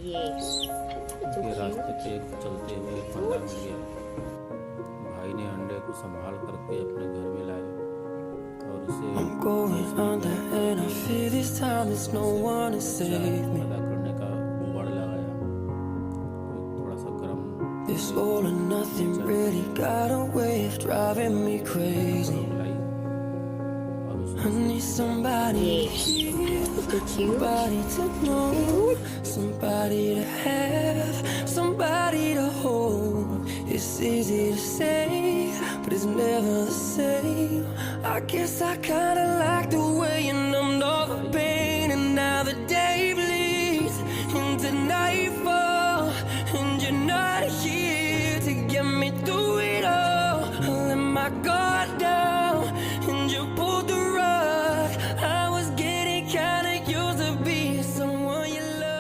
उसके रास्ते पे चलते हुए एक फंदा मिल गया। भाई ने अंडे को संभाल करके अपने घर में लाए और उसे I'm going under and I feel this time there's no one to save me. पैदा करने का उबाड़ लगाया। थोड़ा सा गर्म This all and nothing really got a way of driving me crazy. लाई और I need somebody to hear, somebody to know, somebody to have, somebody to hold. It's easy to say, but it's never the same. I guess I kinda like the way you numbed all the pain, and now the day bleeds into nightfall, and you're not here.